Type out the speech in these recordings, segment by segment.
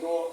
2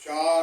4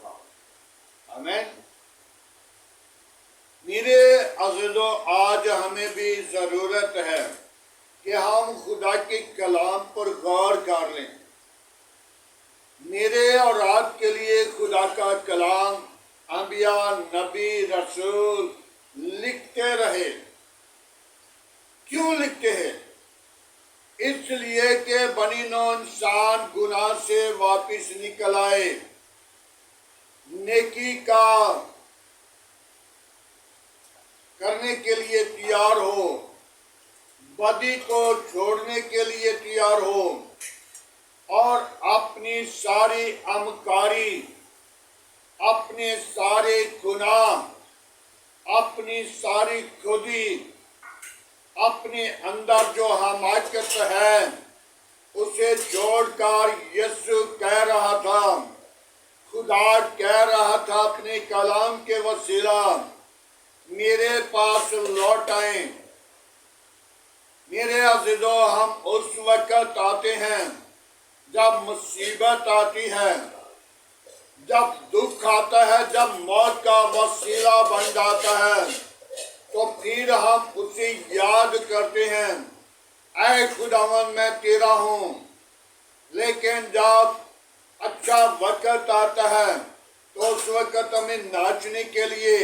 تھا۔ آمین۔ میرے عزیزو، آج ہمیں بھی ضرورت ہے کہ ہم خدا کے کلام پر غور کر لیں۔ میرے اور آپ کے لیے خدا کا کلام انبیاء، نبی، رسول لکھتے رہے۔ کیوں لکھتے ہیں؟ اس لیے کہ بنی نوع انسان گناہ سے واپس نکل آئے، نیکی کا کرنے کے لیے تیار ہو، بدی کو چھوڑنے کے لیے تیار ہو، اور اپنی ساری امکاری، اپنے سارے گناہ، اپنی ساری خودی، اپنے اندر جو حماقت ہے اسے چھوڑ کر یسوع کہہ رہا تھا، خدا کہہ رہا تھا اپنے کلام کے وسیلہ، میرے پاس لوٹ آئیں۔ میرے عزیزو، ہم اس وقت آتے ہیں جب مصیبت آتی ہے، جب دکھ آتا ہے، جب موت کا وسیلہ بن جاتا ہے، تو پھر ہم اسے یاد کرتے ہیں، اے خداوند میں تیرا ہوں۔ لیکن جب اچھا وقت آتا ہے تو اس وقت ہمیں ناچنے کے لیے،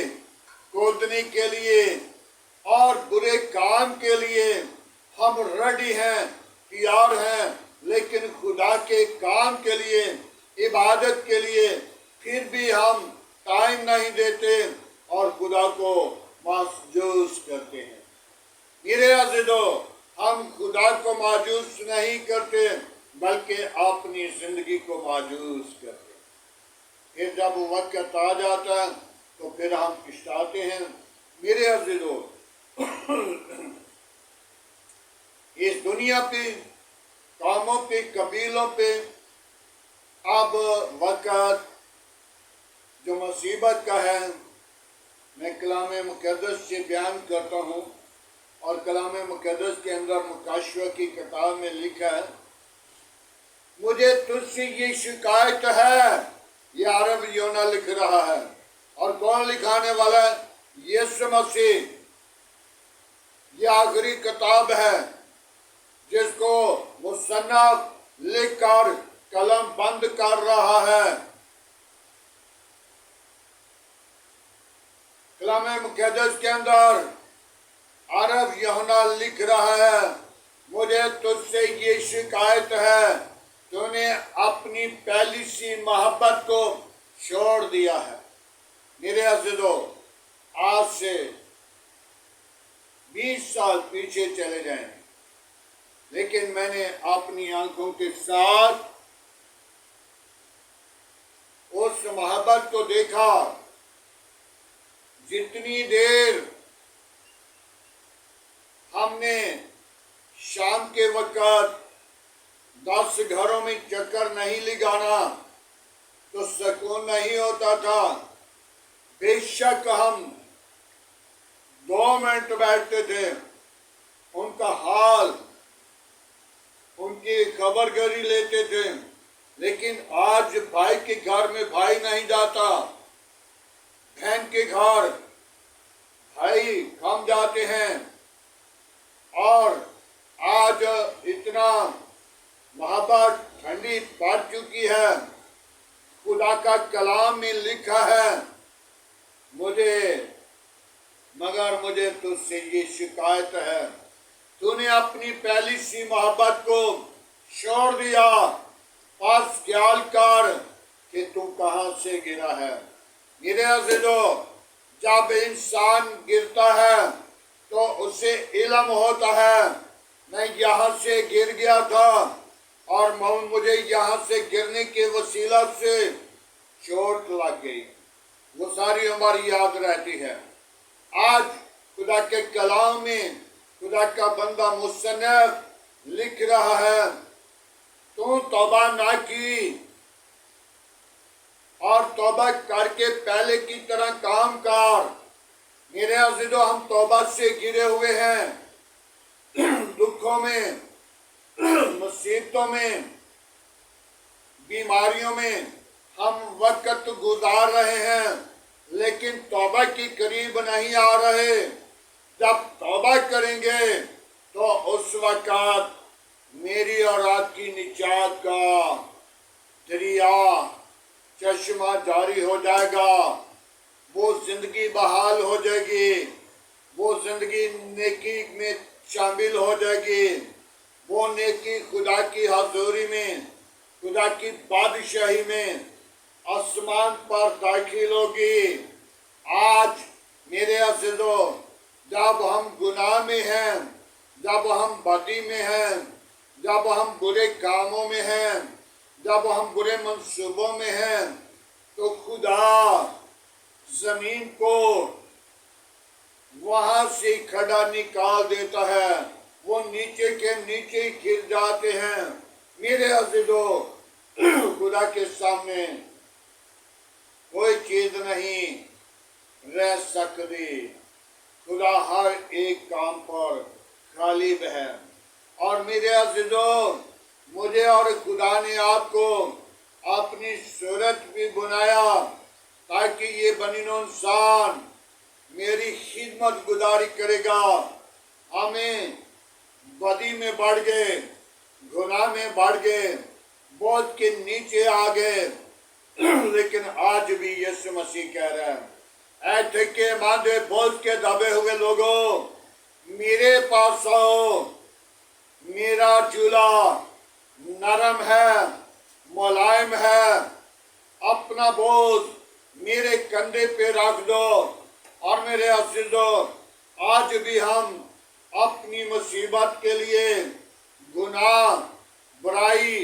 کودنے کے لیے اور برے کام کے لیے ہم ریڈی ہیں، تیار ہیں، لیکن خدا کے کام کے لیے، عبادت کے لیے پھر بھی ہم ٹائم نہیں دیتے اور خدا کو ماجوس کرتے ہیں۔ میرے عزیزو، ہم خدا کو ماجوس نہیں کرتے بلکہ اپنی زندگی کو ماجوس کرتے ہیں۔ پھر جب وقت آ جاتا ہے تو پھر ہم پچھتاتے ہیں۔ میرے عزیزو، اس دنیا پہ، قوموں پہ، قبیلوں پہ اب وقت جو مصیبت کا ہے، میں کلام مقدس سے بیان کرتا ہوں، اور کلام مقدس کے اندر مکاشفہ کی کتاب میں لکھا ہے، مجھے تجھ سے یہ شکایت ہے۔ یہ عرب یونا لکھ رہا ہے، اور کون لکھانے والا ہے؟ یسوع مسیح۔ یہ آخری کتاب ہے جس کو مصنف لکھ کر قلم بند کر رہا ہے۔ کلام مقدس کے اندر عرب یوحنا لکھ رہا ہے، مجھے تجھ سے یہ شکایت ہے، تو نے اپنی پہلی سی محبت کو چھوڑ دیا ہے۔ میرے عزیزو، آج سے 20 سال پیچھے چلے جائیں، لیکن میں نے اپنی آنکھوں کے ساتھ اس محبت کو دیکھا۔ جتنی دیر ہم نے شام کے وقت 10 گھروں میں چکر نہیں لگانا تو سکون نہیں ہوتا تھا۔ بے شک ہم 2 منٹ بیٹھتے تھے، ان کا حال، ان کی خبر گری لیتے تھے، لیکن آج بھائی کے گھر میں بھائی نہیں جاتا، بہن کے گھر بھائی کم جاتے ہیں، اور آج اتنا محبت ٹھنڈی پڑ چکی ہے۔ خدا کا کلام میں لکھا ہے، مگر مجھے تجھ سے یہ شکایت ہے، تو نے اپنی پہلی سی محبت کو چھوڑ دیا، پس خیال کر کہ تو کہاں سے گرا ہے۔ میرے عزیزو، جب انسان گرتا ہے تو اسے علم ہوتا ہے، میں یہاں سے گر گیا تھا اور مجھے یہاں سے گرنے کے وسیلہ سے چوٹ لگ گئی، وہ ساری عمر یاد رہتی ہے۔ آج خدا کے کلام میں خدا کا بندہ مصنف لکھ رہا ہے، تو توبہ نہ کی اور توبہ کر کے پہلے کی طرح کام کر۔ میرے عزیزو، ہم توبہ سے گرے ہوئے ہیں، دکھوں میں، مصیبتوں میں، بیماریوں میں، ہم وقت گزار رہے ہیں لیکن توبہ کی قریب نہیں آ رہے۔ جب توبہ کریں گے تو اس وقت میری اور آپ کی نجات کا دریا چشمہ جاری ہو جائے گا، وہ زندگی بحال ہو جائے گی، وہ زندگی نیکی میں شامل ہو جائے گی، وہ نیکی خدا کی حضوری میں، خدا کی بادشاہی میں آسمان پر داخل ہوگی۔ آج میرے عزیزو، جب ہم گناہ میں ہیں، جب ہم بدی میں ہیں، جب ہم برے کاموں میں ہیں، جب ہم برے منصوبوں میں ہیں، تو خدا زمین کو وہاں سے کھڈا نکال دیتا ہے، وہ نیچے کے نیچے گر جاتے ہیں۔ میرے عزیزو، خدا کے سامنے کوئی چیز نہیں رہ سکتی۔ خدا ہر ایک کام پر غالب ہے۔ اور میرے عزیزو، مجھے اور خدا نے آپ کو اپنی صورت بھی بنایا تاکہ یہ بنی نوع انسان میری خدمت گزاری کرے گا۔ ہمیں بدی میں بڑھ گئے، گناہ میں بڑھ گئے، بوجھ کے نیچے آ گئے، لیکن آج بھی یسوع مسیح کہہ رہا ہے، اے تھکے ماندے بوجھ کے دبے ہوئے لوگوں، میرے پاس آؤ، میرا جولا نرم ہے، ملائم ہے، اپنا بوجھ میرے کندھے پہ رکھ دو۔ اور میرے عزیزو، آج بھی ہم اپنی مصیبت کے لیے گناہ، برائی،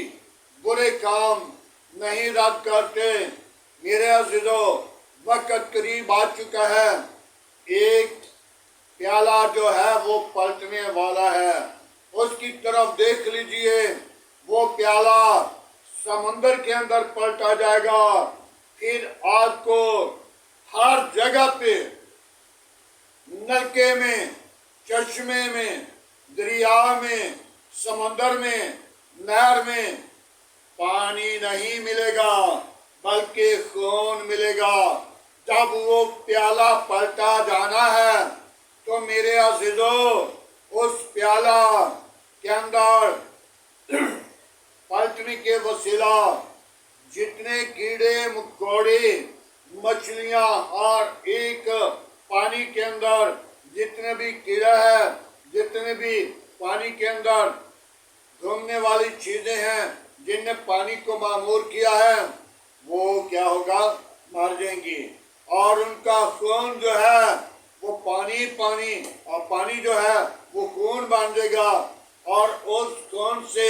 برے کام نہیں رد کرتے۔ میرے عزیزو، وقت قریب آ چکا ہے، ایک پیالہ جو ہے وہ پلٹنے والا ہے، اس کی طرف دیکھ لیجئے، وہ پیالہ سمندر کے اندر پلٹا جائے گا، پھر آپ کو ہر جگہ پہ نلکے میں، چشمے میں، دریا میں، سمندر میں، نہر میں پانی نہیں ملے گا بلکہ خون ملے گا۔ جب وہ پیالہ پلٹا جانا ہے تو میرے عزیزو، اس پیالہ کے اندر پلٹنے کے وسیلہ جتنے کیڑے مکوڑے، مچھلیاں اور ایک پانی کے اندر جتنے بھی کیڑا ہے، جتنے بھی پانی کے اندر گھومنے والی چیزیں ہیں جن نے پانی کو معمور کیا ہے، وہ کیا ہوگا؟ مر جائیں گی، اور ان کا خون جو ہے وہ پانی اور پانی جو ہے وہ خون بن جائے گا، اور اس خون سے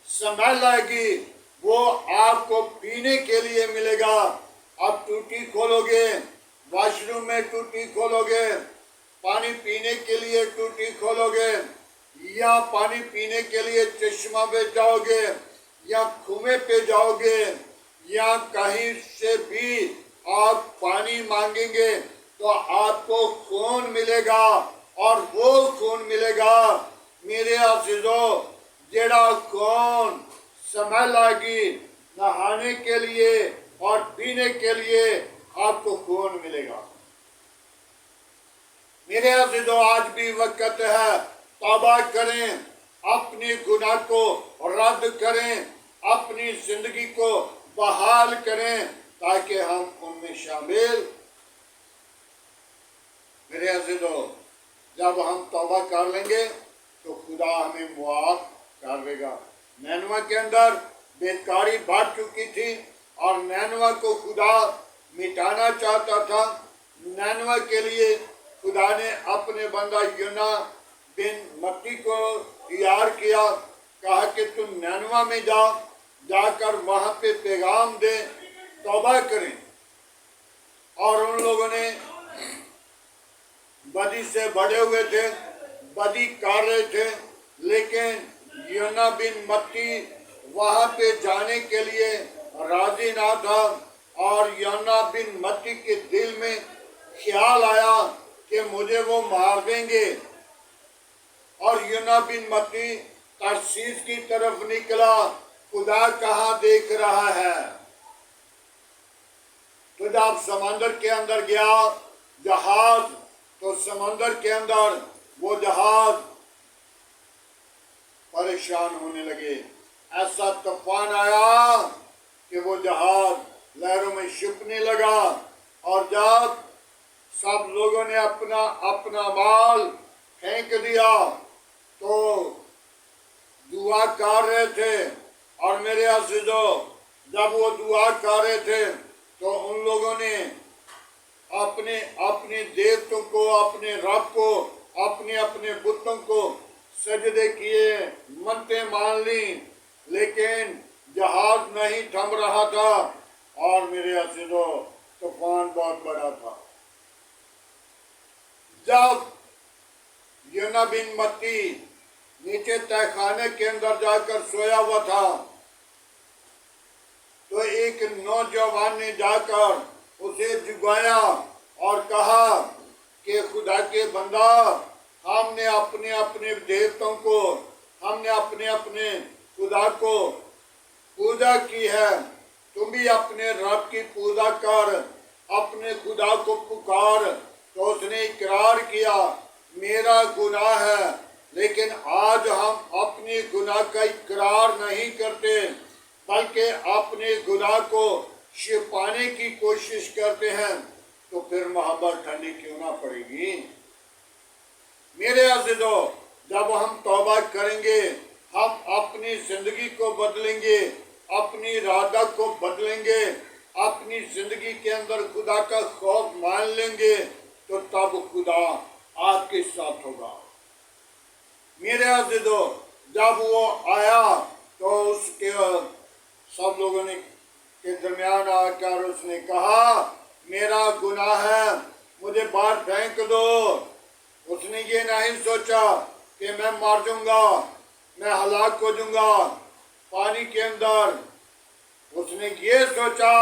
سمیل آئے گی، وہ آپ کو پینے کے لیے ملے گا۔ اب ٹوٹی کھولو گے، واش روم میں ٹوٹی کھولو گے، پانی پینے کے لیے ٹوٹی کھولو گے، یا پانی پینے کے لیے چشمہ پہ جاؤ گے، یا کنویں پہ جاؤ گے، یا کہیں سے بھی آپ پانی مانگیں گے تو آپ کو خون ملے گا، اور وہ خون ملے گا میرے عزیزو، جیڑا خون سمیل آئے گی، نہانے کے لیے اور پینے کے لیے آپ کو خون ملے گا۔ میرے عزیزو، آج بھی وقت ہے، توبہ کریں، اپنی گناہ کو رد کریں، اپنی زندگی کو بحال کریں تاکہ ہم ان میں شامل۔ میرے عزیزو، جب ہم توبہ کر لیں گے تو خدا ہمیں معاف کر دے گا۔ نینوہ کے اندر بیکاری بڑھ چکی تھی اور نینوہ کو خدا مٹانا چاہتا تھا۔ نینوہ کے لیے خدا نے اپنے بندہ یونا بن متی کو تیار کیا، کہا کہ تم نینوہ میں جا کر وہاں پہ پیغام دیں، توبہ کریں۔ اور ان لوگوں نے بدی سے بڑھے ہوئے تھے، بدی کر رہے تھے، لیکن یونا بن متی وہاں پہ جانے کے لیے راضی نہ تھا، اور یونا بن متی کے دل میں خیال آیا کہ مجھے وہ مار دیں گے، اور یونا بن متی ترسیس کی طرف نکلا، خدا کہاں دیکھ رہا ہے۔ تو جب سمندر کے اندر گیا جہاز تو سمندر کے اندر وہ جہاز پریشان ہونے لگے. ایسا طوفان آیا کہ وہ جہاز لہروں میں چھپنے لگا. اور جب سب لوگوں نے اپنا اپنا مال پھینک دیا تو دعا کر رہے تھے. اور میرے عزیزو جب وہ دعا کر رہے تھے تو ان لوگوں نے اپنے دیوتوں کو اپنے رب کو اپنے بتوں کو سجدے کیے منتیں مان لی لیکن جہاز نہیں تھم رہا تھا. اور میرے عزیزو طوفان بہت بڑا تھا. جب یونا بن متی نیچے تہہ خانے کے اندر جا کر سویا ہوا تھا تو ایک نوجوان نے جا کر اسے جگایا اور کہا کہ خدا کے بندہ ہم نے اپنے دیوتوں کو ہم نے اپنے خدا کو پوجا کی ہے. تم بھی اپنے رب کی پوجا کر اپنے خدا کو پکار. تو اس نے اقرار کیا میرا گناہ ہے لیکن آج ہم اپنی گناہ کا اقرار نہیں کرتے بلکہ اپنے گناہ کو چھپانے کی کوشش کرتے ہیں. تو پھر محبت ٹھنڈی کیوں نہ پڑے گی. میرے عزیزو جب ہم توبہ کریں گے ہم اپنی زندگی کو بدلیں گے اپنی ارادہ کو بدلیں گے اپنی زندگی کے اندر خدا کا خوف مان لیں گے تو تب خدا آپ کے ساتھ ہوگا. میرے عزیزو جب وہ آیا تو اس کے سب لوگوں نے کے درمیان آ کر اس نے کہا میرا گناہ ہے مجھے باہر پھینک دو. اس نے یہ نہیں سوچا کہ میں مر جاؤں گا میں ہلاک ہو جاؤں گا پانی کے اندر. اس نے یہ سوچا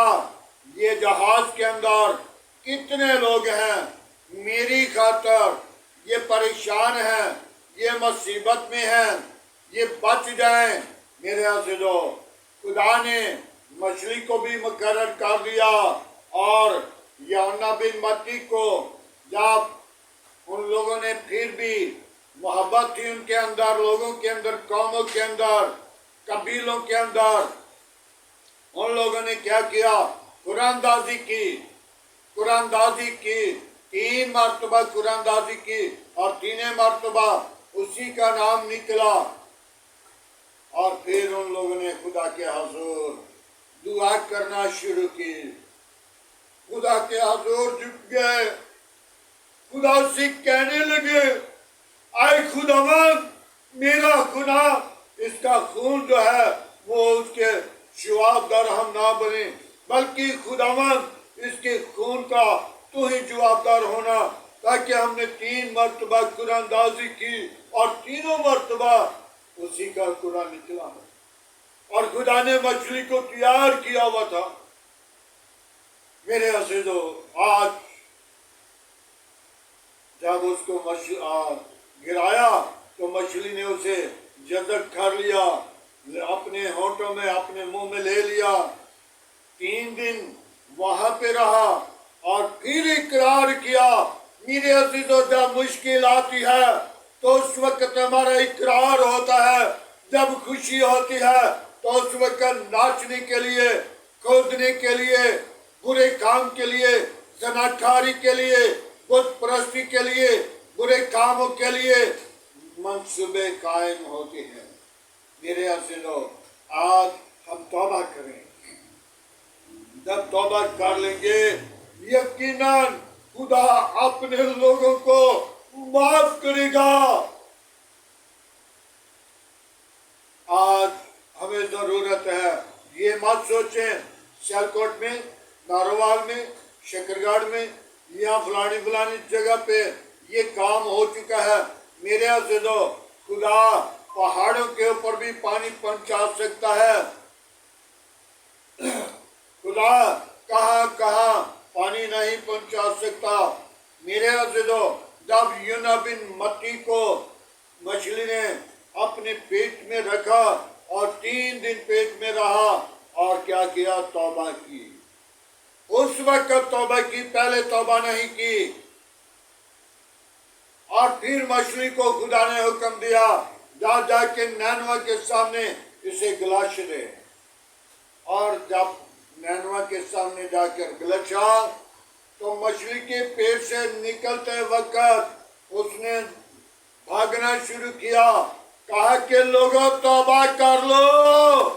یہ جہاز کے اندر کتنے لوگ ہیں میری خاطر یہ پریشان ہیں یہ مصیبت میں ہیں یہ بچ جائیں. میرے عزیزو خدا نے مچھلی کو بھی مقرر کر دیا اور یونا بن متی کو جب ان لوگوں نے پھر بھی محبت تھی ان کے اندر لوگوں کے اندر قوموں کے اندر قبیلوں کے اندر ان لوگوں نے کیا کیا قرآن دازی کی 3 مرتبہ قرآن دازی کی اور 3 مرتبہ اسی کا نام نکلا. اور پھر ان لوگوں نے خدا کے حضور دعا کرنا شروع کی. خدا کے حضور جھک گئے خدا سے کہنے لگے اے خداوند میرا گناہ اس کا خون جو ہے وہ اس کے جواب دار ہم نہ بنے بلکہ خداوند اس کے خون کا تو ہی جواب دار ہونا تاکہ ہم نے 3 مرتبہ قرآن دازی کی اور 3 مرتبہ اسی کا قرآن نکلا ہے. اور خدا نے مچھلی کو تیار کیا ہوا تھا. میرے عزیزو آج جب اس کو گرایا تو مچھلی نے اسے جذب کر لیا اپنے ہونٹوں میں اپنے منہ میں لے لیا. 3 دن وہاں پہ رہا اور پھر اقرار کیا. میرے عزیزو جب مشکل آتی ہے تو اس وقت ہمارا اقرار ہوتا ہے. جب خوشی ہوتی ہے تو اس وقت ناچنے کے لیے کودنے کے لیے برے کام کے لیے زناکاری کے لیے بت پرستی کے لیے برے کاموں کے لیے منصوبے قائم ہوتے ہیں. میرے عزیزو آج ہم توبہ کریں. جب توبہ کر لیں گے یقیناً خدا اپنے لوگوں کو معاف کرے گا. آج ہمیں ضرورت ہے یہ مت سوچیں سیالکوٹ میں ناروال میں شکرگڑھ میں یا فلانی جگہ پہ یہ کام ہو چکا ہے. میرے عزیزو خدا پہاڑوں کے اوپر بھی پانی پہنچا سکتا ہے. خدا کہاں کہاں پانی نہیں پہنچا سکتا. میرے عزیزو جب یونا بن متی کو مچھلی نے اپنے پیٹ میں رکھا اور 3 دن پیٹ میں رہا اور کیا کیا توبہ کی اس وقت توبہ کی، پہلے توبہ نہیں کی. اور پھر مچھلی کو خدا نے حکم دیا جا کے نینوہ کے سامنے اسے گلاش دے. اور جب نینوہ کے سامنے جا کر گلچا تو مچھلی کے پیٹ سے نکلتے وقت اس نے بھاگنا شروع کیا. کہا کہ لوگوں توبہ کر لو،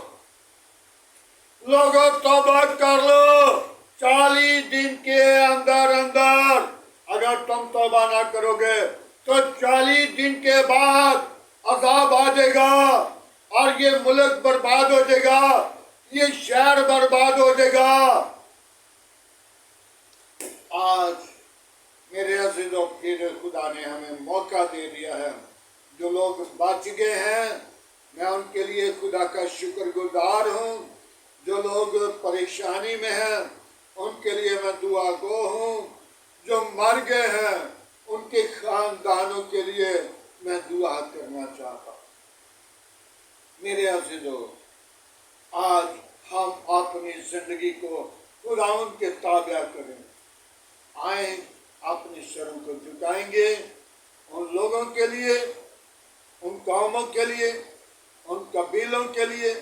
لوگوں توبہ کر لو. 40 دن کے اندر اندر اگر تم توبہ نہ کرو گے تو 40 دن کے بعد عذاب آ جائے گا اور یہ ملک برباد ہو جائے گا، یہ شہر برباد ہو جائے گا. آج میرے عزیزوں پھر خدا نے ہمیں موقع دے دیا ہے. جو لوگ بچ گئے ہیں میں ان کے لیے خدا کا شکر گزار ہوں. جو لوگ پریشانی میں ہیں ان کے لیے میں دعا گو ہوں. جو مر گئے ہیں ان کے خاندانوں کے لیے میں دعا کرنا چاہتا ہوں. میرے عزیزوں آج ہم اپنی زندگی کو خداوند کے تابع کریں. آئیں اپنی سروں کو جھکائیں گے ان لوگوں کے لیے، ان قوموں کے لیے، ان قبیلوں کے لیے،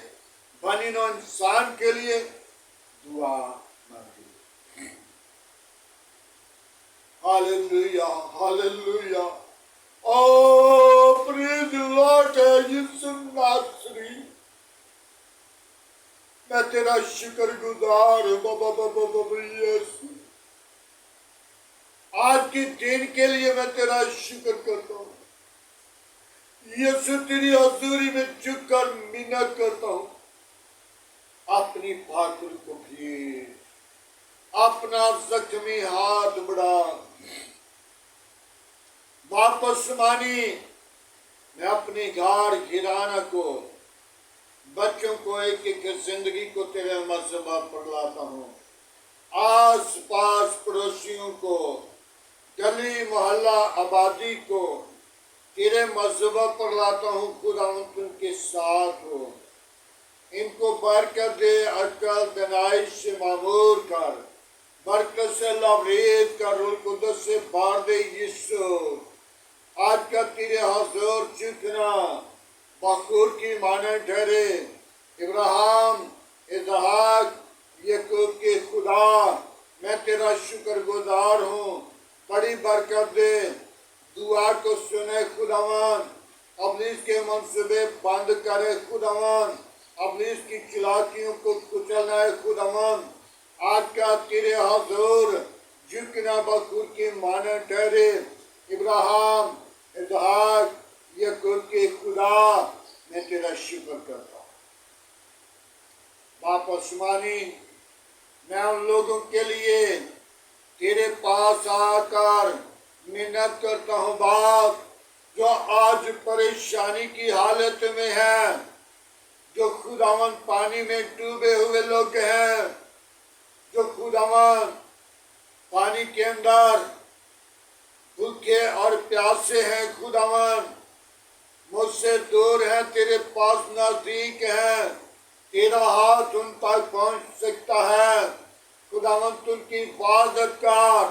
بنی نوع انسان کے لیے دعا مانگیں. Hallelujah hallelujah. Oh, praise the Lord, یسوع ناصری. میں تیرا شکر گزار ہوں بابا یسوع. آج کے دن کے لیے میں تیرا شکر کرتا ہوں. یسوع تیری حضوری میں جھک کر منت کرتا ہوں. اپنی پھاکر کو پھیر، اپنا زخمی ہاتھ بڑھا. واپس مانی میں اپنی گھر گھرانہ کو، بچوں کو، ایک ایک زندگی کو تیرے مذہبہ پر لاتا ہوں. آس پاس پڑوسیوں کو، گلی محلہ آبادی کو تیرے مذہبہ پر لاتا ہوں. خدا ان کے ساتھ ہو، ان کو برکت دے، عقل دانائی سے معمور کر، برکت سے لبریز کر، روح القدس سے بھر دے. یسوع آج کا تیرے حضور جھکنا بخور کی مانند ٹھہرے. ابراہیم، اسحاق، یعقوب کے خدا میں تیرا شکر گزار ہوں. بڑی برکت دے، دعا کو سنے خداوند. ابلیس کے منصوبے بند کرے خداوند. ابلیس کی چلاکیوں کو کچلنا ہے خداوند. آج کا تیرے حضور جھکنا بخور کی مانند ٹھہرے. ابراہیم، اسحاق، یعقوب کے خدا میں تیرا شکر کرتا ہوں. باپ آسمانی میں ان لوگوں کے لیے تیرے پاس آ کر منت کرتا ہوں باپ، جو آج پریشانی کی حالت میں ہیں، جو خداوند پانی میں ڈوبے ہوئے لوگ ہیں، جو خداوند پانی کے اندر بھوکے اور پیاسے ہیں. خداوند مجھ سے دور ہیں، تیرے پاس نزدیک ہیں. تیرا ہاتھ ان تک پہنچ سکتا ہے. خداوند ان کی حفاظت کر،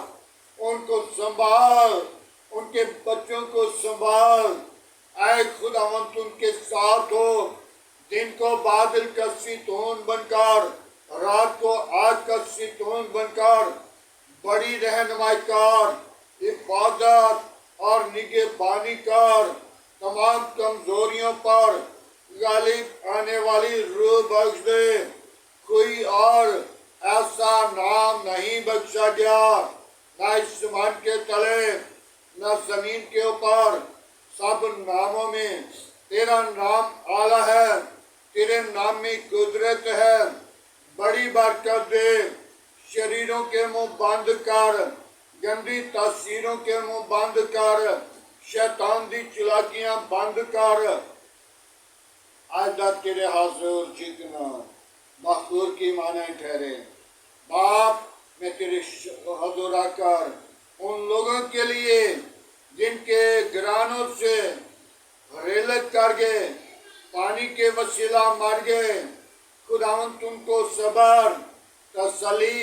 ان کو سنبھال، ان کے بچوں کو سنبھال. اے خداوند ان کے ساتھ ہو. دن کو بادل کا ستون بن کر، رات کو آگ کا ستون بن کر بڑی رہنمائی کر، حفاظت اور نگہبانی کر. تمام کمزوریوں پر غالب آنے والی روح بخش دے. کوئی اور ایسا نام نہیں بخشا گیا، نہ آسمان کے تلے نہ زمین کے اوپر. سب ناموں میں تیرا نام اعلیٰ ہے. تیرے نام میں قدرت ہے. بڑی برکت دے. شریروں کے منہ بند کر، گندی تاثیروں کے منہ بند کر، شیطان دی چلاکیاں بند کر. آج تیرے حضور جھکنا مخدور کی مانند ٹھہرے. باپ میں تیرے حضور آ کر ان لوگوں کے لیے جن کے گرانوں سے ریلت کر گئے، پانی کے وسیلہ مر گئے، خداوند تم کو صبر، تسلی،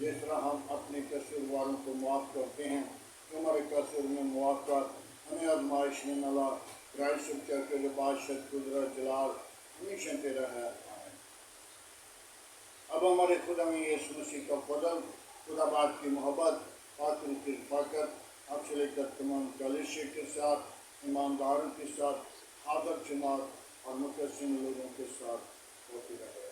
جس طرح ہم اپنے قصور والوں کو معاف کرتے ہیں ہمارے قصور میں معاف کر ہمیں آزمائش میں نہ لا برائے سچا کے بادشاہ قدرت جلال ہمیشہ تیرا ہے آمین۔ اب ہمارے خدا میں یسوع مسیح کا فضل خدا باپ کی محبت فاطر کی رفاقت آپ سے لے کر تمام کلیسیا کے ساتھ ایمانداروں کے ساتھ حاضر جماعت اور مقدسین لوگوں کے ساتھ ہوتی رہے۔